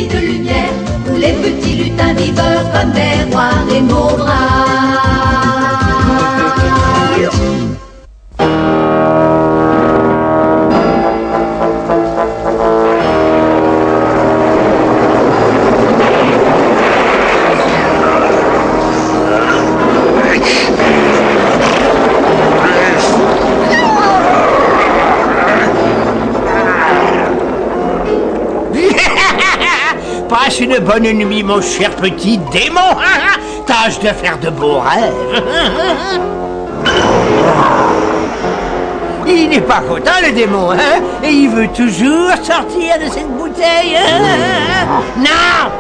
pays de lumière, où les petits lutins vivent comme des rois et mauvrais. Passe une bonne nuit, mon cher petit démon. Tâche de faire de beaux rêves. Il n'est pas content, le démon, hein? Et il veut toujours sortir de cette bouteille. Non!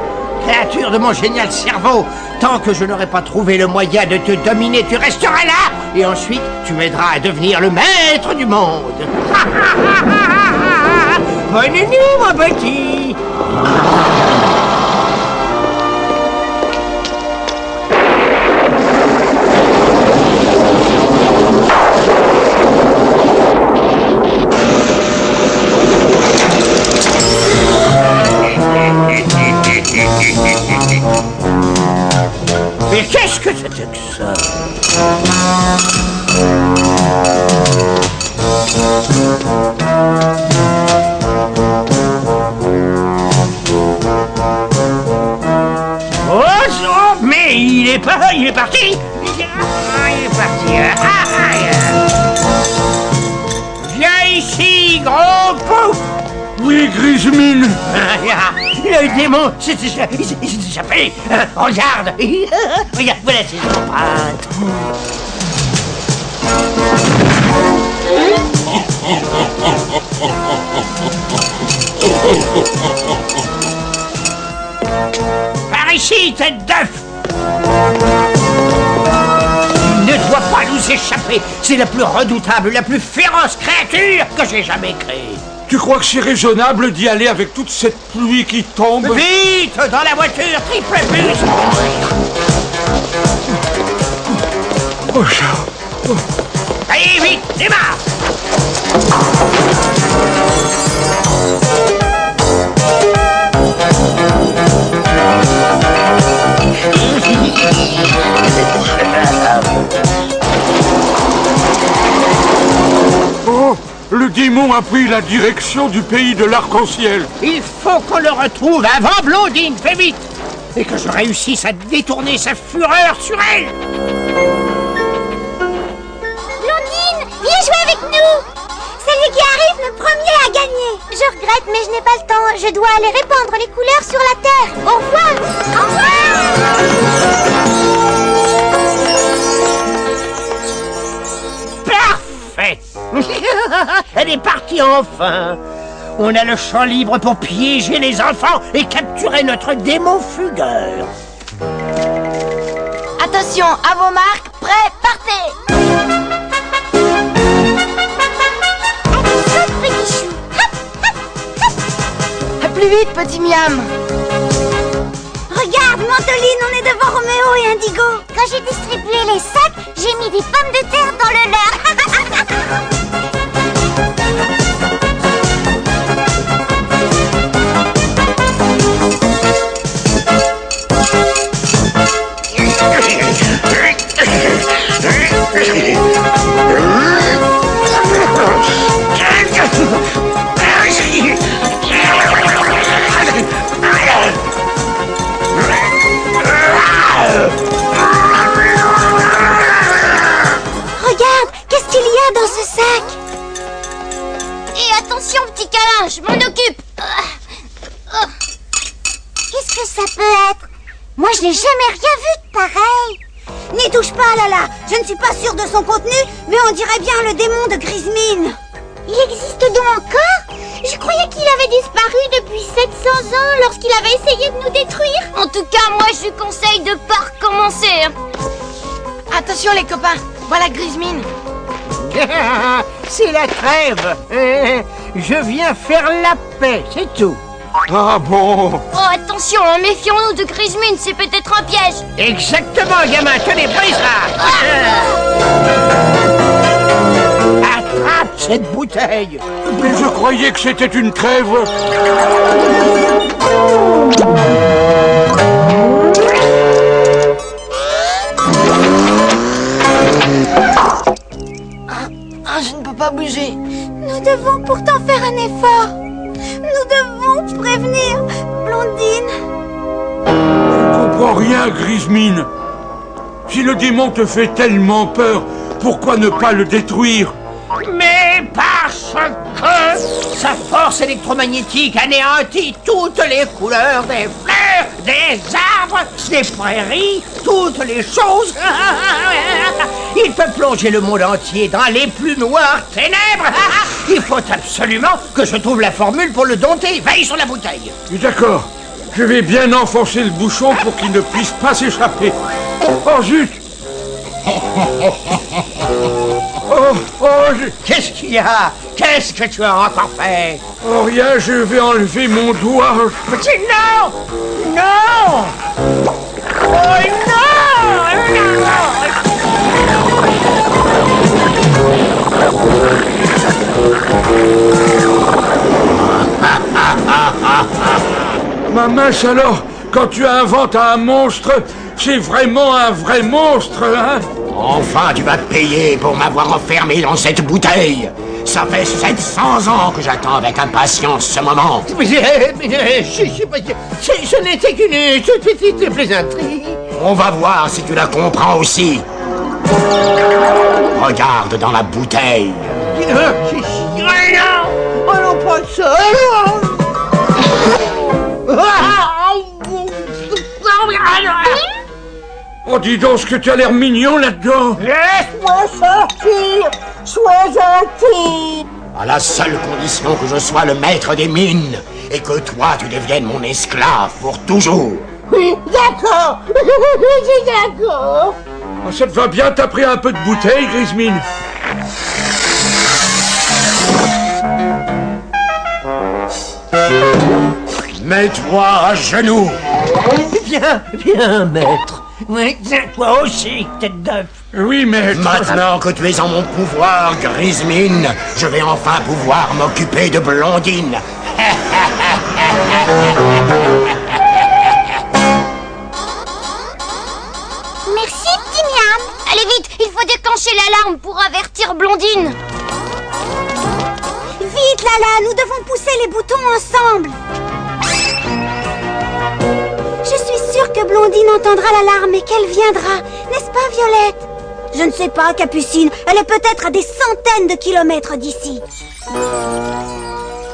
Créature de mon génial cerveau, tant que je n'aurai pas trouvé le moyen de te dominer, tu resteras là. Et ensuite, tu m'aideras à devenir le maître du monde. Bonne nuit, mon petit. Mais qu'est-ce que c'était que ça? Oh, mais il est parti. Il est parti. Viens ici, gros pouf. Oui, Grismine. Le démon s'est échappé. Regarde. Regarde, voilà ses empreintes. Par ici, tête d'œuf. Il ne doit pas nous échapper. C'est la plus redoutable, la plus féroce créature que j'ai jamais créée. Tu crois que c'est raisonnable d'y aller avec toute cette pluie qui tombe? Vite, dans la voiture, triple bus. Oh, Charles. Allez, vite, démarre. Oh, le démon a pris la direction du pays de l'arc-en-ciel. Il faut qu'on le retrouve avant Blondine, fais vite. Et que je réussisse à détourner sa fureur sur elle. Blondine, viens jouer avec nous. Celui qui arrive le premier a gagné. Je regrette, mais je n'ai pas le temps. Je dois aller répandre les couleurs sur la terre. Au revoir. Au revoir. Parfait. Elle est partie enfin. On a le champ libre pour piéger les enfants et capturer notre démon fugueur. Attention, à vos marques, prêts, partez. Attention, petit chou. Plus vite, petit miam. Regarde, Mantoline, on est devant Roméo et Indigo. Quand j'ai distribué les sacs, j'ai mis des pommes de terre dans le leur. Regarde, qu'est-ce qu'il y a dans ce sac? Et attention, petit câlin, je m'en occupe. Qu'est-ce que ça peut être? Moi, je n'ai jamais rien vu de pareil. N'y touche pas, Lala. Je ne suis pas sûre de son contenu, mais on dirait bien le démon de Grismine. Il existe donc encore? Je croyais qu'il avait disparu depuis 700 ans lorsqu'il avait essayé de nous détruire. En tout cas, moi, je lui conseille de pas recommencer. Attention, les copains. Voilà Grismine. C'est la trêve. Je viens faire la paix, c'est tout. Ah bon? Oh, attention, méfions-nous de Grismine, c'est peut-être un piège. Exactement, gamin, tenez, prise là. Attrape cette bouteille. Mais je croyais que c'était une trêve. Je ne peux pas bouger. Nous devons pourtant faire un effort. Nous devons prévenir Blondine. Je comprends rien, Grismine. Si le démon te fait tellement peur, pourquoi ne pas le détruire? Mais parce que sa force électromagnétique anéantit toutes les couleurs des fleurs, des arbres, des prairies, toutes les choses. Il peut plonger le monde entier dans les plus noires ténèbres. Il faut absolument que je trouve la formule pour le dompter. Veille sur la bouteille. D'accord. Je vais bien enfoncer le bouchon pour qu'il ne puisse pas s'échapper. Oh, zut! Qu'est-ce qu'il y a? Qu'est-ce que tu as encore fait? Oh, rien, je vais enlever mon doigt. Non! Non! Oh Ma mince alors, quand tu inventes un monstre, c'est vraiment un vrai monstre, hein? Enfin, tu vas payer pour m'avoir enfermé dans cette bouteille. Ça fait 700 ans que j'attends avec impatience ce moment. Mais ce n'était qu'une toute petite plaisanterie. On va voir si tu la comprends aussi. Regarde dans la bouteille. Non! Oh non, pas ça! Oh, dis donc ce que tu as l'air mignon là-dedans. Laisse-moi sortir! Sois gentil! À la seule condition que je sois le maître des mines et que toi tu deviennes mon esclave pour toujours. Oui, d'accord! D'accord! Oh, ça te va bien, t'as pris un peu de bouteille, Grismine? Mets-toi à genoux. Viens, maître. Oui, toi aussi, tête d'œuf. Oui, mais... Maintenant que tu es en mon pouvoir, Grismine, je vais enfin pouvoir m'occuper de Blondine. Merci, petit miam. Allez vite, il faut déclencher l'alarme pour avertir Blondine. Vite, Lala, nous devons pousser les boutons ensemble. Je suis sûre que Blondine entendra l'alarme et qu'elle viendra. N'est-ce pas, Violette? Je ne sais pas, Capucine. Elle est peut-être à des centaines de kilomètres d'ici.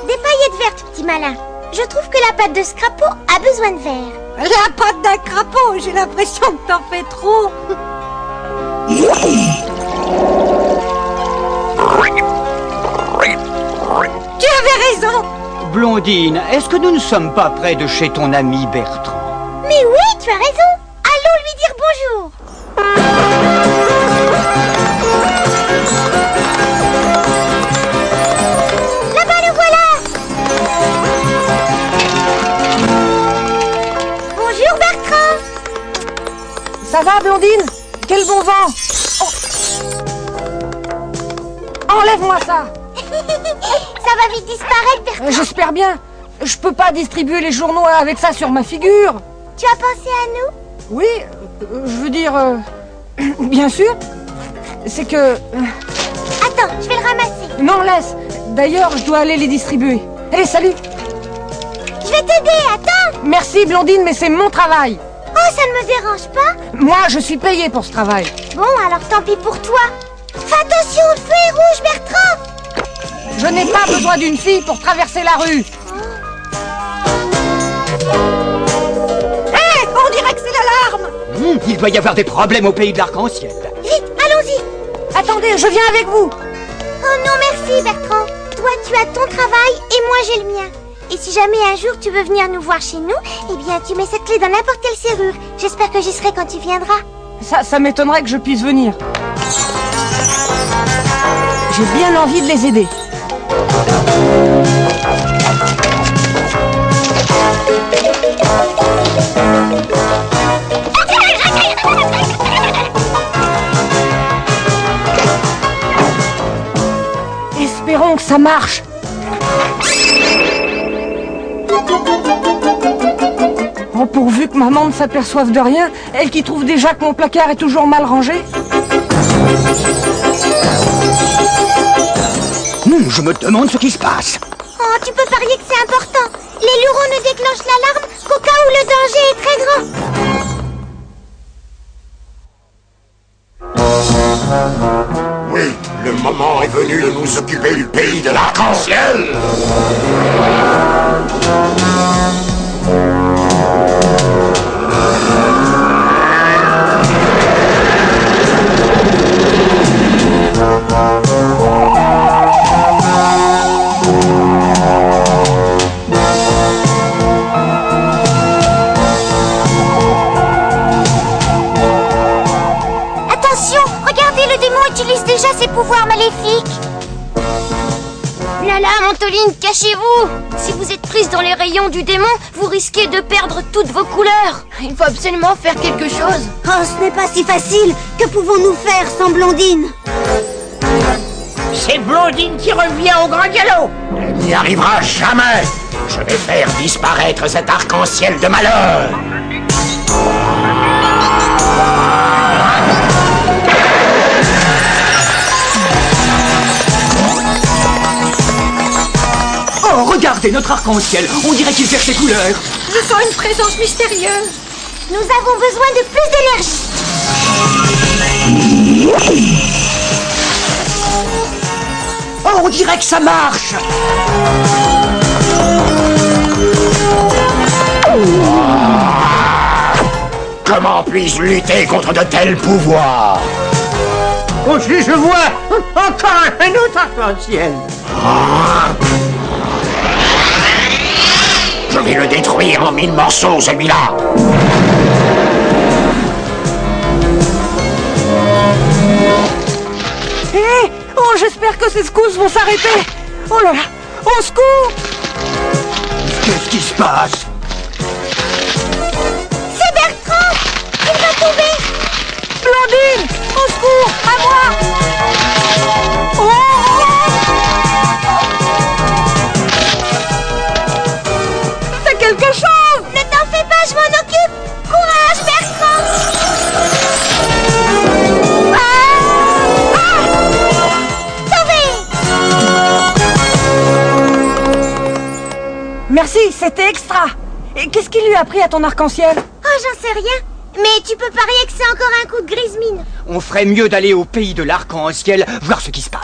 Des paillettes vertes, petit malin. Je trouve que la patte de ce crapaud a besoin de verre. La patte d'un crapaud, j'ai l'impression que t'en fais trop. Tu avais raison. Blondine, est-ce que nous ne sommes pas près de chez ton ami Bertrand? Mais oui, tu as raison. Allons lui dire bonjour. Là-bas, le voilà. Bonjour, Bertrand. Ça va, Blondine? Quel bon vent. Enlève-moi ça. Ça va vite disparaître, Bertrand. J'espère bien. Je peux pas distribuer les journaux avec ça sur ma figure. Tu as pensé à nous? Oui, je veux dire... bien sûr. C'est que... Attends, je vais le ramasser. Non, laisse. D'ailleurs, je dois aller les distribuer. Allez, salut. Je vais t'aider, attends. Merci, Blondine, mais c'est mon travail. Oh, ça ne me dérange pas. Moi, je suis payée pour ce travail. Bon, alors tant pis pour toi. Fais attention, le feu est rouge, Bertrand. Je n'ai pas besoin d'une fille pour traverser la rue. Hé, on dirait que c'est l'alarme. Il doit y avoir des problèmes au pays de l'arc-en-ciel. Vite, allons-y. Attendez, je viens avec vous. Oh non, merci, Bertrand. Toi, tu as ton travail et moi, j'ai le mien. Et si jamais un jour tu veux venir nous voir chez nous, eh bien, tu mets cette clé dans n'importe quelle serrure. J'espère que j'y serai quand tu viendras. Ça m'étonnerait que je puisse venir. J'ai bien envie de les aider. Espérons que ça marche. Oh, pourvu que maman ne s'aperçoive de rien, elle qui trouve déjà que mon placard est toujours mal rangé. Je me demande ce qui se passe. Oh, tu peux parier que c'est important. Les Lurons ne déclenchent l'alarme qu'au cas où le danger est très grand. Oui, le moment est venu de nous occuper du pays de l'arc-en-ciel. Utilise déjà ses pouvoirs maléfiques. Là, Mantoline, cachez-vous. Si vous êtes prise dans les rayons du démon, vous risquez de perdre toutes vos couleurs. Il faut absolument faire quelque chose. Oh, ce n'est pas si facile. Que pouvons-nous faire sans Blondine? C'est Blondine qui revient au grand galop. Elle n'y arrivera jamais. Je vais faire disparaître cet arc-en-ciel de malheur. Oh, regardez notre arc-en-ciel. On dirait qu'il perd ses couleurs. Je sens une présence mystérieuse. Nous avons besoin de plus d'énergie. Oh, on dirait que ça marche. Comment puis-je lutter contre de tels pouvoirs? Oh, je vois encore un autre arc-en-ciel. Je vais le détruire en 1000 morceaux, celui-là. Hé! Oh, j'espère que ces secousses vont s'arrêter. Oh là là! Au secours! Qu'est-ce qui se passe? C'est Bertrand! Il va tomber! Blondine! Au secours! À moi! Oh! C'est quelque chose! Ne t'en fais pas, je m'en occupe! Courage, Bertrand! Sauvé! Merci, c'était extra! Et qu'est-ce qui lui a pris à ton arc-en-ciel? Oh, j'en sais rien. Mais tu peux parier que c'est encore un coup de Grismine. On ferait mieux d'aller au pays de l'arc-en-ciel, voir ce qui se passe.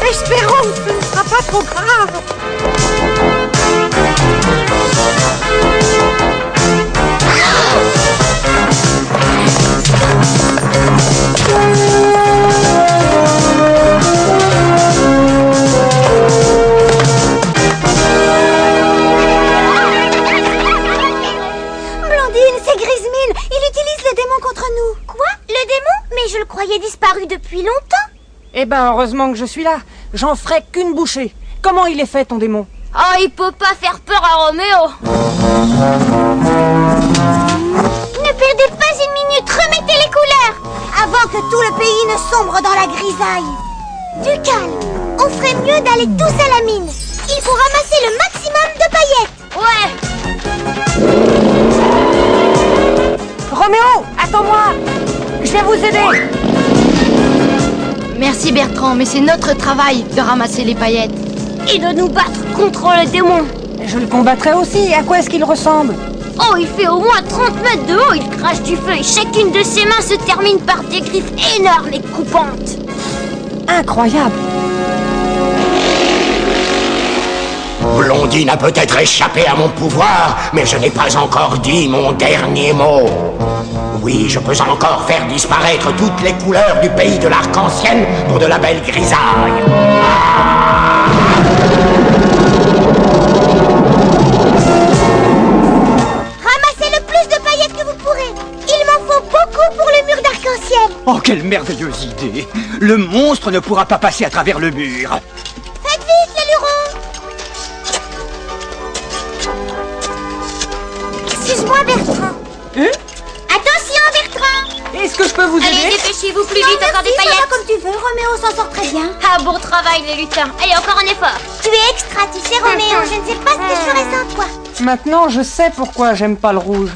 Espérons que ce ne sera pas trop grave. Blondine, c'est Grismine. Il utilise le démon contre nous. Quoi? Le démon? Mais je le croyais disparu depuis longtemps. Eh ben, heureusement que je suis là. J'en ferai qu'une bouchée. Comment il est fait, ton démon? Oh, il peut pas faire peur à Roméo. Ne perdez pas une minute, remettez les couleurs avant que tout le pays ne sombre dans la grisaille. Du calme, on ferait mieux d'aller tous à la mine. Il faut ramasser le maximum de paillettes. Ouais. Roméo, attends-moi. Je vais vous aider. Merci Bertrand, mais c'est notre travail de ramasser les paillettes. Et de nous battre contre le démon. Je le combattrai aussi. À quoi est-ce qu'il ressemble? Oh, il fait au moins 30 mètres de haut, il crache du feu et chacune de ses mains se termine par des griffes énormes et coupantes. Incroyable. Blondine a peut-être échappé à mon pouvoir, mais je n'ai pas encore dit mon dernier mot. Oui, je peux encore faire disparaître toutes les couleurs du pays de l'arc-en-ciel pour de la belle grisaille. Ramassez le plus de paillettes que vous pourrez. Il m'en faut beaucoup pour le mur d'arc-en-ciel. Oh, quelle merveilleuse idée! Le monstre ne pourra pas passer à travers le mur. Faites vite, les lurons. Excuse-moi, Bertrand. Hein? Attention, Bertrand. Excuse que je peux vous Allez, aider? dépêchez-vous plus Non, vite, encore des merci, ça va paillettes. comme tu veux. Roméo s'en sort très bien. Ah, bon travail, les lutins. Allez, encore un effort. Tu es extra, tu sais, Roméo. Je ne sais pas ce que je ferais sans toi. Maintenant, je sais pourquoi j'aime pas le rouge.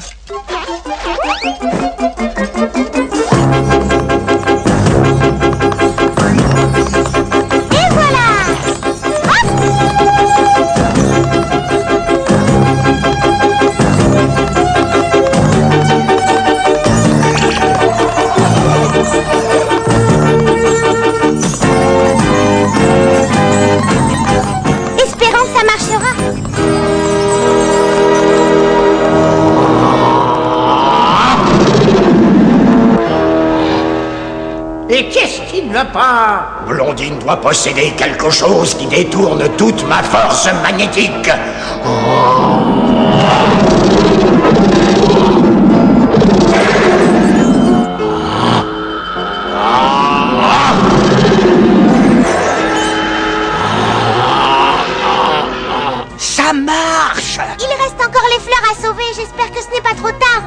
Et voilà. Hop. Espérons que ça marchera. Et qu'est-ce qui ne va pas? Blondine doit posséder quelque chose qui détourne toute ma force magnétique. Ça marche! Il reste encore les fleurs à sauver. J'espère que ce n'est pas trop tard.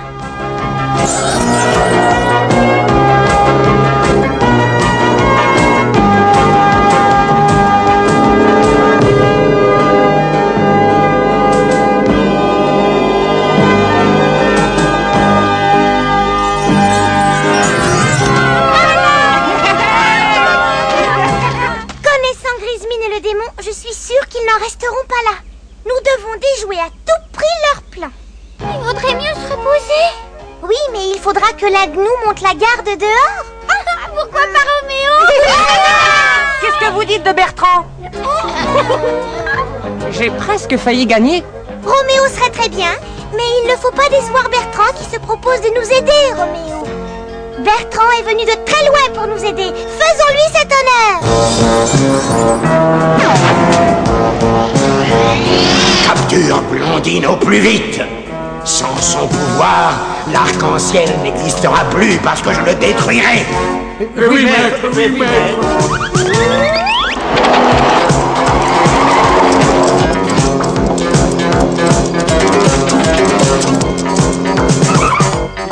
Connaissant Grismine et le démon, je suis sûre qu'ils n'en resteront pas là. Nous devons déjouer à tout prix leur plan. Il vaudrait mieux se reposer. Oui, mais il faudra que la gnou monte la garde dehors. Pourquoi pas Roméo? Qu'est-ce que vous dites de Bertrand? J'ai presque failli gagner. Roméo serait très bien, mais il ne faut pas décevoir Bertrand qui se propose de nous aider, Roméo. Bertrand est venu de très loin pour nous aider. Faisons-lui cet honneur. Capture Blondine au plus vite. Sans son pouvoir, l'arc-en-ciel n'existera plus parce que je le détruirai. Oui, maître, oui, maître.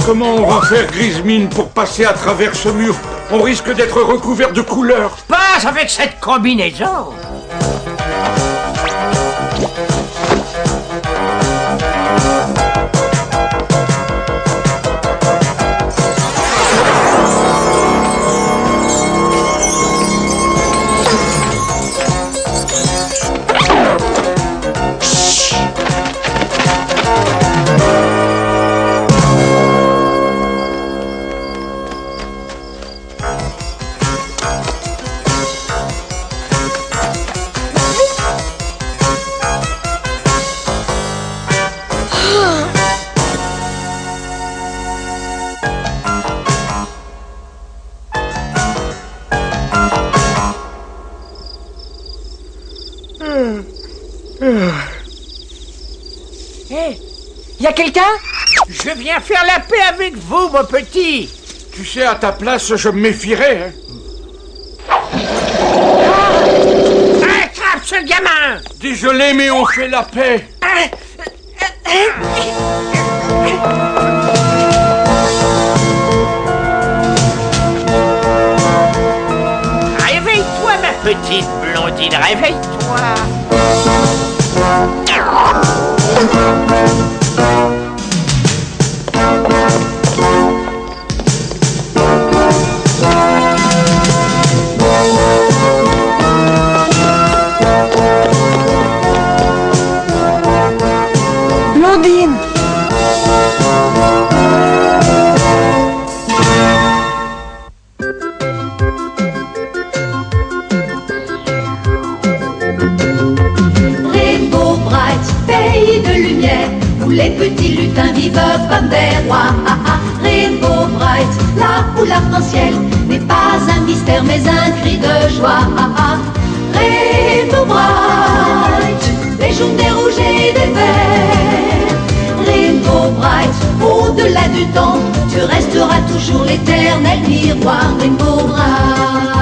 Comment on va faire, Grismine, pour passer à travers ce mur? On risque d'être recouvert de couleurs. Pas avec cette combinaison! Hé, y a quelqu'un? Je viens faire la paix avec vous, mon petit! Tu sais, à ta place, je me méfierais. Attrape ce gamin! Désolé, mais on fait la paix. Réveille-toi, ma petite Blondine, réveille-toi! Blondine! Rainbow Bright, pays de lumière, où les petits lutins vivent comme des rois. Ah, ah. Rainbow Bright, là où l'arc-en-ciel n'est pas un mystère mais un cri de joie. Ah, ah. Rainbow Bright, des jaunes, des rouges et des verts. Rainbow Bright, au-delà du temps, tu resteras toujours l'éternel miroir. Rainbow Bright.